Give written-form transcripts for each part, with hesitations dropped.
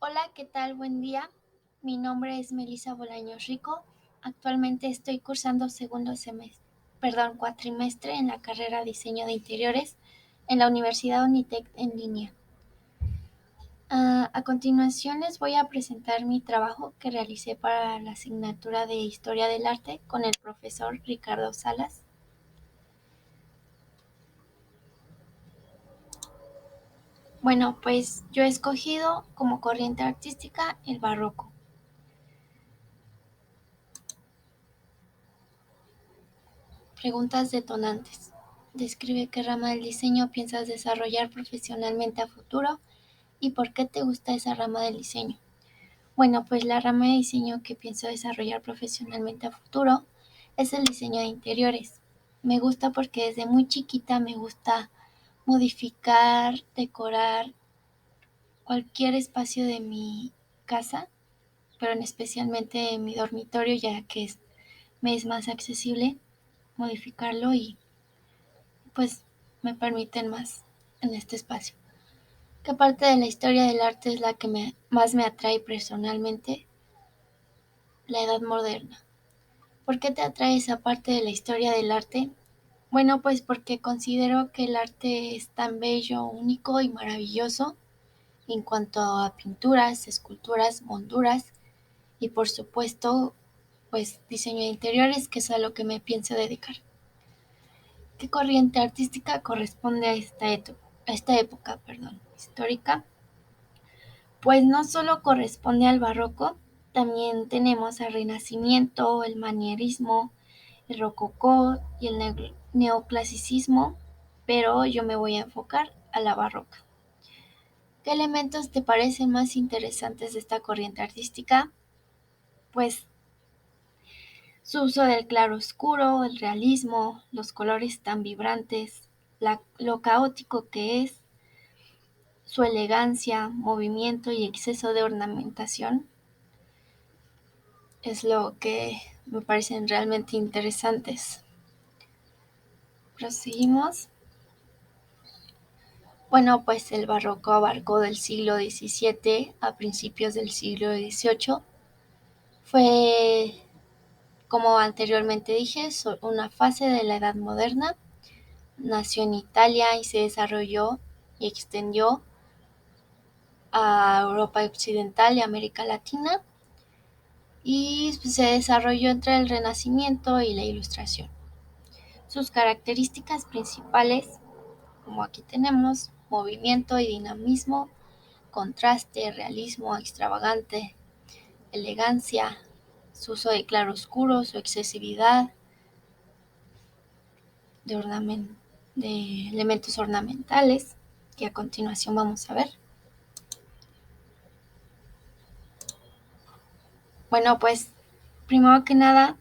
Hola, ¿qué tal? Buen día. Mi nombre es Melissa Bolaños Rico. Actualmente estoy cursando cuatrimestre en la carrera Diseño de Interiores en la Universidad Unitec en línea. A continuación les voy a presentar mi trabajo que realicé para la asignatura de Historia del Arte con el profesor Ricardo Salas. Bueno, pues yo he escogido como corriente artística el barroco. Preguntas detonantes. Describe qué rama del diseño piensas desarrollar profesionalmente a futuro y por qué te gusta esa rama del diseño. Bueno, pues la rama de diseño que pienso desarrollar profesionalmente a futuro es el diseño de interiores. Me gusta porque desde muy chiquita me gusta modificar, decorar cualquier espacio de mi casa, pero en especialmente mi dormitorio, ya que me es más accesible modificarlo y pues me permiten más en este espacio. ¿Qué parte de la historia del arte es la que más me atrae personalmente? La edad moderna. ¿Por qué te atrae esa parte de la historia del arte? Bueno, pues porque considero que el arte es tan bello, único y maravilloso en cuanto a pinturas, esculturas, molduras y por supuesto, pues diseño de interiores, que es a lo que me pienso dedicar. ¿Qué corriente artística corresponde a esta época, histórica? Pues no solo corresponde al barroco, también tenemos el renacimiento, el manierismo, el rococó y el neoclasicismo, pero yo me voy a enfocar a la barroca. ¿Qué elementos te parecen más interesantes de esta corriente artística? Pues su uso del claroscuro, el realismo, los colores tan vibrantes, lo caótico que es, su elegancia, movimiento y exceso de ornamentación es lo que me parecen realmente interesantes. Proseguimos. Bueno, pues el barroco abarcó del siglo XVII a principios del siglo XVIII. Fue, como anteriormente dije, una fase de la Edad Moderna. Nació en Italia y se desarrolló y extendió a Europa Occidental y América Latina y se desarrolló entre el Renacimiento y la Ilustración. Sus características principales, como aquí tenemos, movimiento y dinamismo, contraste, realismo extravagante, elegancia, su uso de claroscuro, su excesividad de, de elementos ornamentales, que a continuación vamos a ver. Bueno, pues primero que nada,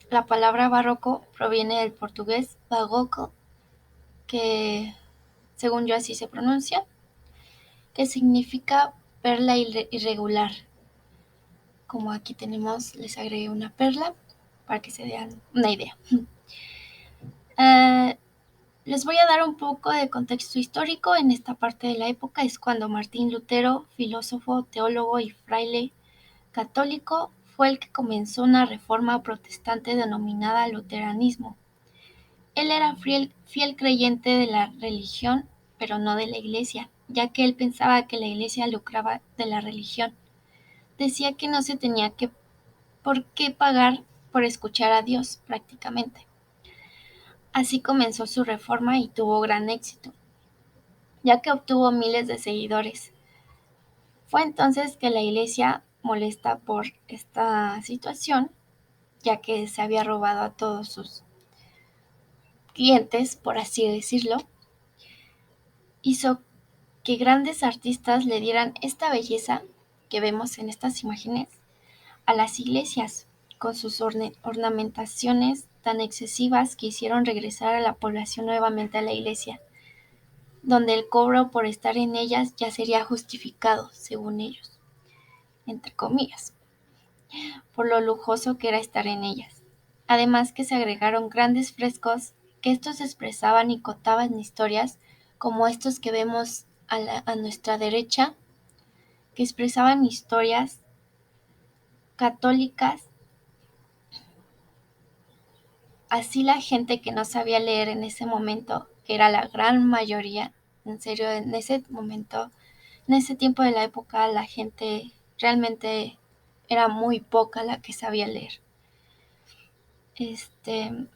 la palabra barroco proviene del portugués bagoco, que según yo así se pronuncia, que significa perla irregular. Como aquí tenemos, les agregué una perla para que se den una idea. Uh, Les voy a dar un poco de contexto histórico. En esta parte de la época es cuando Martín Lutero, filósofo, teólogo y fraile católico, fue el que comenzó una reforma protestante denominada luteranismo. Él era fiel creyente de la religión, pero no de la iglesia, ya que él pensaba que la iglesia lucraba de la religión. Decía que no se tenía por qué pagar por escuchar a Dios, prácticamente. Así comenzó su reforma y tuvo gran éxito, ya que obtuvo miles de seguidores. Fue entonces que la iglesia, molesta por esta situación, ya que se había robado a todos sus clientes, por así decirlo, hizo que grandes artistas le dieran esta belleza que vemos en estas imágenes a las iglesias, con sus ornamentaciones tan excesivas que hicieron regresar a la población nuevamente a la iglesia, donde el cobro por estar en ellas ya sería justificado, según ellos, entre comillas, por lo lujoso que era estar en ellas. Además que se agregaron grandes frescos que estos expresaban y contaban historias como estos que vemos a nuestra derecha, que expresaban historias católicas. Así la gente que no sabía leer en ese momento, que era la gran mayoría, en serio, en ese momento, en ese tiempo de la época, la gente realmente era muy poca la que sabía leer. Este,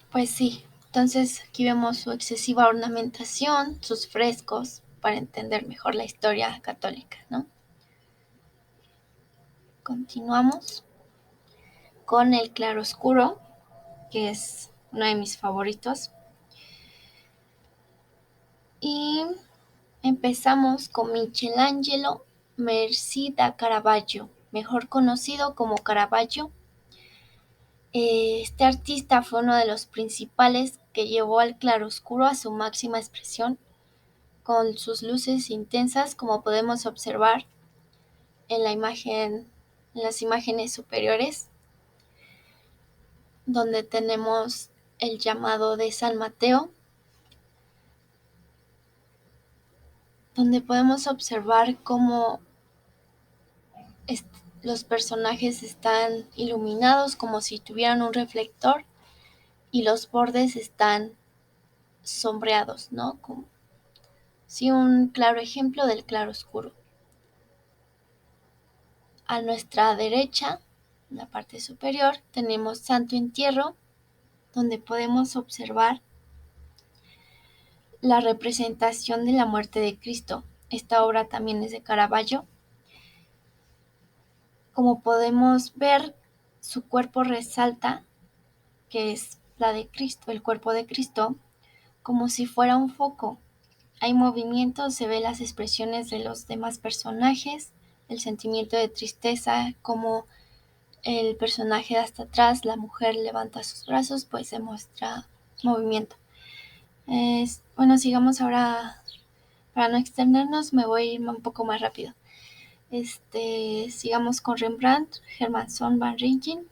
pues sí, entonces aquí vemos su excesiva ornamentación, sus frescos, para entender mejor la historia católica, ¿no? Continuamos con el claroscuro, que es uno de mis favoritos. Y empezamos con Michelangelo Merci da Caravaggio, mejor conocido como Caravaggio. Este artista fue uno de los principales que llevó al claroscuro a su máxima expresión, con sus luces intensas, como podemos observar en la imagen, en las imágenes superiores, donde tenemos el llamado de San Mateo, donde podemos observar cómo los personajes están iluminados como si tuvieran un reflector y los bordes están sombreados, ¿no? Como sí, un claro ejemplo del claroscuro. A nuestra derecha, en la parte superior, tenemos Santo Entierro, donde podemos observar la representación de la muerte de Cristo. Esta obra también es de Caravaggio. Como podemos ver, su cuerpo resalta, que es la de Cristo, el cuerpo de Cristo, como si fuera un foco. Hay movimientos, se ve las expresiones de los demás personajes, el sentimiento de tristeza, como el personaje de hasta atrás, la mujer levanta sus brazos, pues se muestra movimiento. Bueno, sigamos ahora, para no extendernos, me voy a ir un poco más rápido. Sigamos con Rembrandt, Hermanson van Rijn,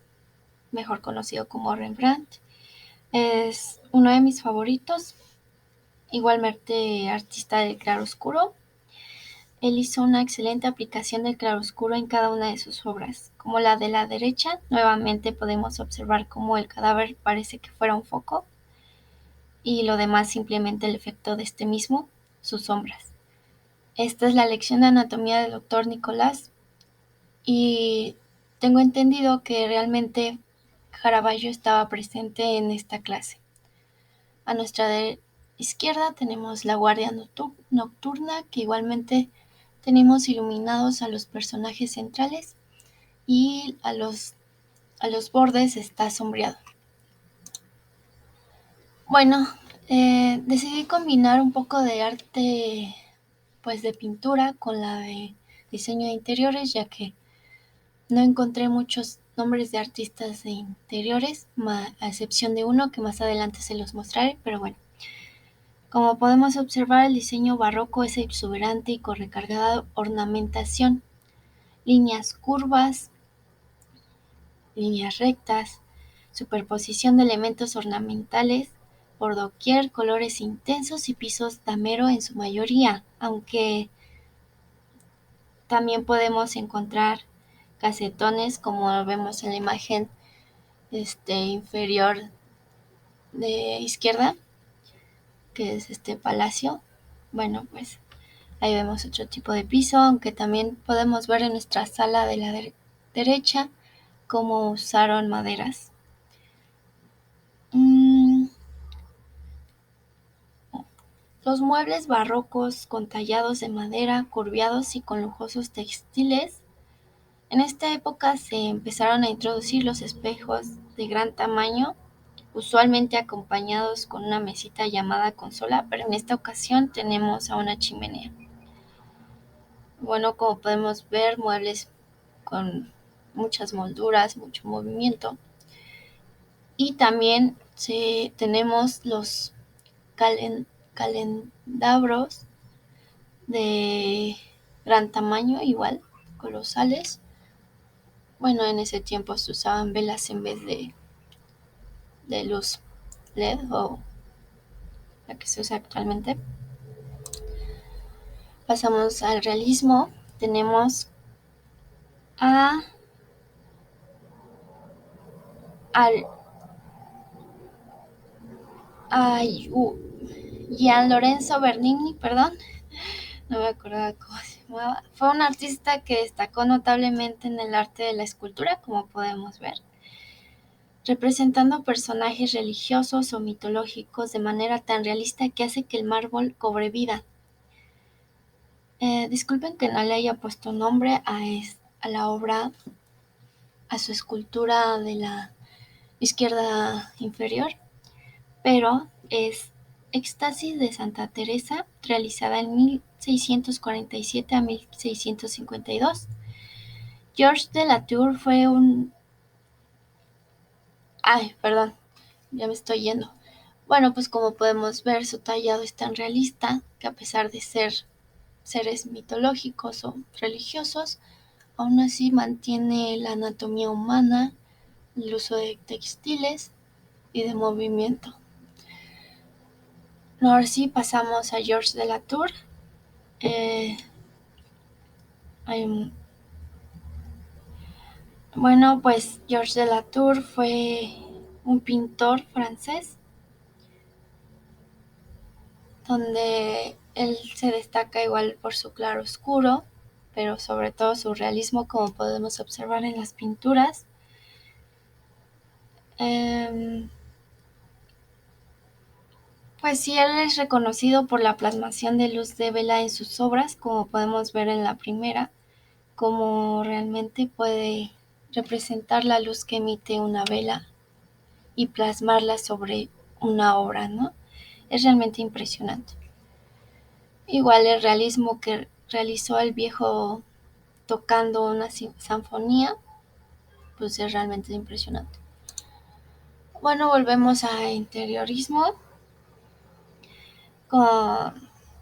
mejor conocido como Rembrandt. Es uno de mis favoritos, igualmente artista del claroscuro. Él hizo una excelente aplicación del claroscuro en cada una de sus obras. Como la de la derecha, nuevamente podemos observar cómo el cadáver parece que fuera un foco y lo demás simplemente el efecto de este mismo, sus sombras. Esta es la lección de anatomía del doctor Nicolás y tengo entendido que realmente Caravaggio estaba presente en esta clase. A nuestra izquierda tenemos la guardia nocturna, que igualmente tenemos iluminados a los personajes centrales y a los bordes está sombreado. Bueno, decidí combinar un poco de arte pues de pintura con la de diseño de interiores, ya que no encontré muchos nombres de artistas de interiores, a excepción de uno que más adelante se los mostraré, pero bueno. Como podemos observar, el diseño barroco es exuberante y con recargada ornamentación, líneas curvas, líneas rectas, superposición de elementos ornamentales por doquier, colores intensos y pisos damero en su mayoría, aunque también podemos encontrar casetones como vemos en la imagen inferior de izquierda, que es este palacio. Bueno, pues ahí vemos otro tipo de piso, aunque también podemos ver en nuestra sala de la derecha cómo usaron maderas. Los muebles barrocos con tallados de madera, curviados y con lujosos textiles. En esta época se empezaron a introducir los espejos de gran tamaño, usualmente acompañados con una mesita llamada consola, pero en esta ocasión tenemos a una chimenea. Bueno, como podemos ver, muebles con muchas molduras, mucho movimiento. Y también tenemos los candelabros de gran tamaño, igual, colosales. Bueno, en ese tiempo se usaban velas en vez de luz LED o la que se usa actualmente. Pasamos al realismo. Tenemos a, al, a Gian Lorenzo Bernini, perdón, no me acordaba cómo se llamaba. Fue un artista que destacó notablemente en el arte de la escultura, como podemos ver, representando personajes religiosos o mitológicos de manera tan realista que hace que el mármol cobre vida. Disculpen que no le haya puesto nombre a la obra, a su escultura de la izquierda inferior, pero es Éxtasis de Santa Teresa, realizada en 1647 a 1652. Georges de la Tour fue un... Ay, perdón, ya me estoy yendo. Bueno, pues como podemos ver, su tallado es tan realista que a pesar de ser seres mitológicos o religiosos, aún así mantiene la anatomía humana, el uso de textiles y de movimiento. Ahora sí pasamos a Georges de la Tour. Eh, bueno, pues Georges de la Tour fue un pintor francés donde él se destaca igual por su claro oscuro, pero sobre todo su realismo, como podemos observar en las pinturas. Eh, pues sí, él es reconocido por la plasmación de luz de vela en sus obras, como podemos ver en la primera, como realmente puede representar la luz que emite una vela y plasmarla sobre una obra, ¿no? Es realmente impresionante. Igual el realismo que realizó el viejo tocando una sinfonía, pues es realmente impresionante. Bueno, volvemos a interiorismo. Como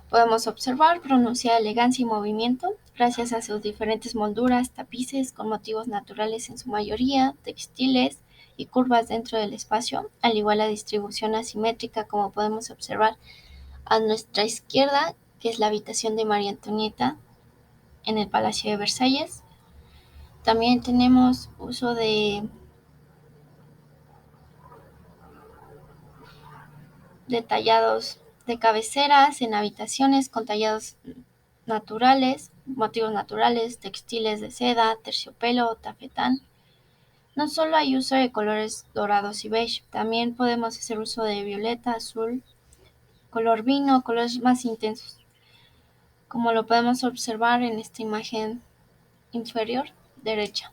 podemos observar, pronuncia elegancia y movimiento, gracias a sus diferentes molduras, tapices con motivos naturales en su mayoría, textiles y curvas dentro del espacio, al igual la distribución asimétrica como podemos observar a nuestra izquierda, que es la habitación de María Antonieta en el Palacio de Versalles. También tenemos uso de tallados de cabeceras en habitaciones con tallados naturales, motivos naturales, textiles de seda, terciopelo o tafetán. No solo hay uso de colores dorados y beige, también podemos hacer uso de violeta, azul, color vino, colores más intensos, como lo podemos observar en esta imagen inferior derecha.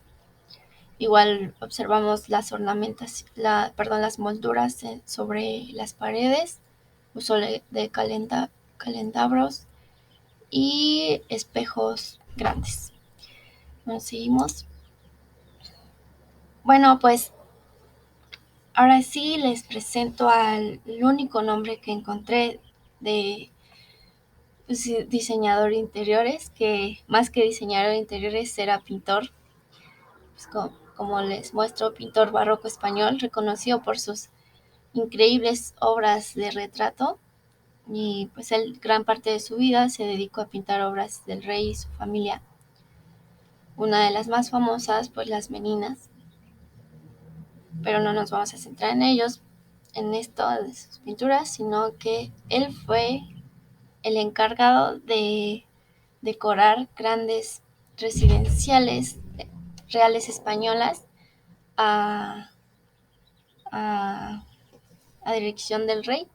Igual observamos las las molduras sobre las paredes, uso de calendabros y espejos grandes. Nos seguimos. Bueno, pues ahora sí les presento al el único nombre que encontré de pues, diseñador de interiores, que más que diseñador de interiores era pintor. Pues, como les muestro, pintor barroco español, reconocido por sus increíbles obras de retrato. Y pues él gran parte de su vida se dedicó a pintar obras del rey y su familia. Una de las más famosas, pues las Meninas, pero no nos vamos a centrar en ellos, en esto de sus pinturas, sino que él fue el encargado de decorar grandes residenciales reales españolas a, a, a dirección del rey.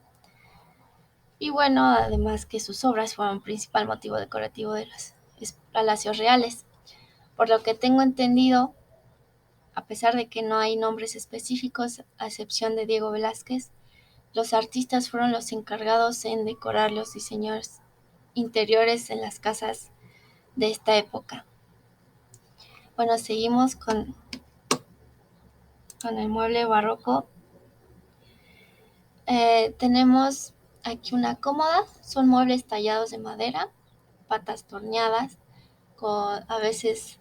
Y bueno, además que sus obras fueron principal motivo decorativo de los palacios reales. Por lo que tengo entendido, a pesar de que no hay nombres específicos, a excepción de Diego Velázquez, los artistas fueron los encargados en decorar los diseños interiores en las casas de esta época. Bueno, seguimos con el mueble barroco. Tenemos aquí una cómoda, son muebles tallados de madera, patas torneadas, con a veces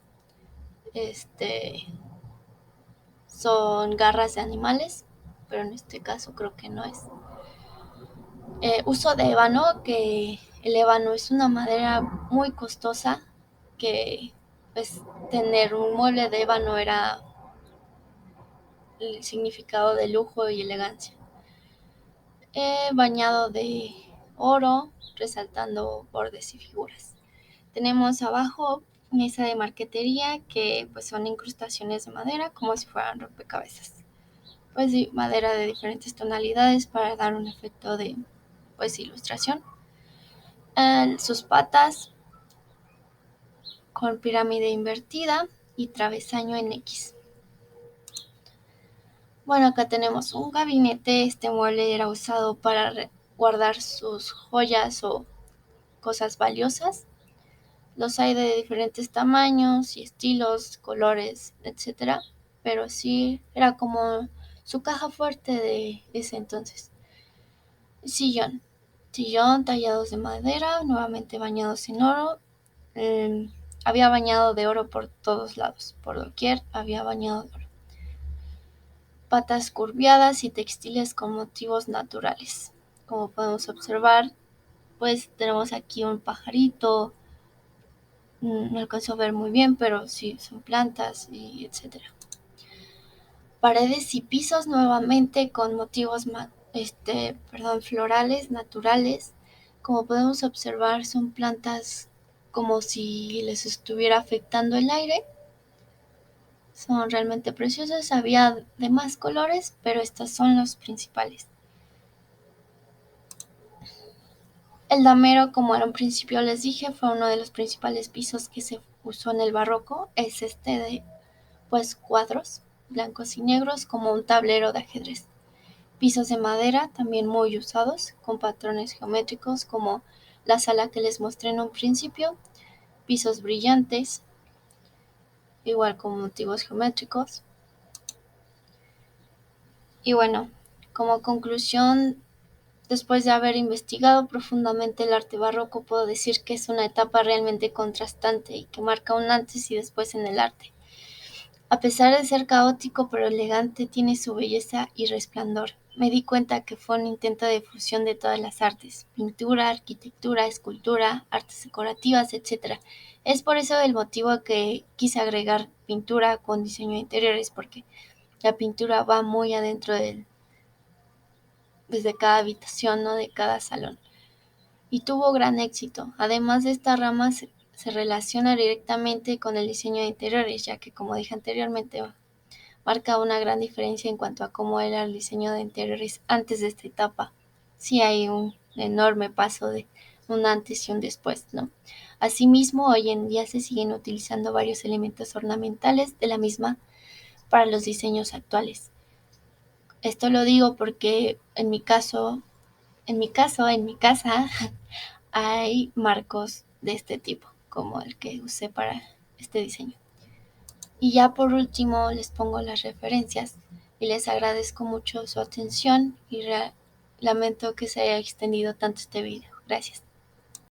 son garras de animales, pero en este caso creo que no es. Uso de ébano, que El ébano es una madera muy costosa que pues tener un mueble de ébano era el significado de lujo y elegancia. Bañado de oro, resaltando bordes y figuras. Tenemos abajo mesa de marquetería, que pues son incrustaciones de madera como si fueran rompecabezas. Pues sí, madera de diferentes tonalidades para dar un efecto de pues ilustración. Sus patas con pirámide invertida y travesaño en X. Bueno, acá tenemos un gabinete. Este mueble era usado para guardar sus joyas o cosas valiosas. Los hay de diferentes tamaños y estilos, colores, etcétera, pero sí era como su caja fuerte de ese entonces. Sillón. Sillón tallados de madera, nuevamente bañados en oro. Eh, Había bañado de oro por todos lados, por doquier había bañado de oro. Patas curviadas y textiles con motivos naturales. Como podemos observar, pues tenemos aquí un pajarito. No alcanzo a ver muy bien, pero sí, son plantas y etcétera. Paredes y pisos nuevamente con motivos florales, naturales. Como podemos observar, son plantas como si les estuviera afectando el aire. Son realmente preciosas. Había de más colores, pero estas son los principales. El damero, como en un principio les dije, fue uno de los principales pisos que se usó en el barroco. Es de pues cuadros blancos y negros como un tablero de ajedrez. Pisos de madera también muy usados, con patrones geométricos como la sala que les mostré en un principio. Pisos brillantes, igual con motivos geométricos. Y bueno, como conclusión, después de haber investigado profundamente el arte barroco, puedo decir que es una etapa realmente contrastante y que marca un antes y después en el arte. A pesar de ser caótico pero elegante, tiene su belleza y resplandor. Me di cuenta que fue un intento de fusión de todas las artes: pintura, arquitectura, escultura, artes decorativas, etc. Es por eso el motivo que quise agregar pintura con diseño de interiores, porque la pintura va muy adentro desde cada habitación, ¿no? De cada salón. Y tuvo gran éxito. Además de esta rama se relaciona directamente con el diseño de interiores, ya que, como dije anteriormente, marca una gran diferencia en cuanto a cómo era el diseño de interiores antes de esta etapa. Sí hay un enorme paso de un antes y un después, ¿no? Asimismo, hoy en día se siguen utilizando varios elementos ornamentales de la misma para los diseños actuales. Esto lo digo porque en mi casa hay marcos de este tipo, como el que usé para este diseño. Y ya por último les pongo las referencias y les agradezco mucho su atención y lamento que se haya extendido tanto este video. Gracias.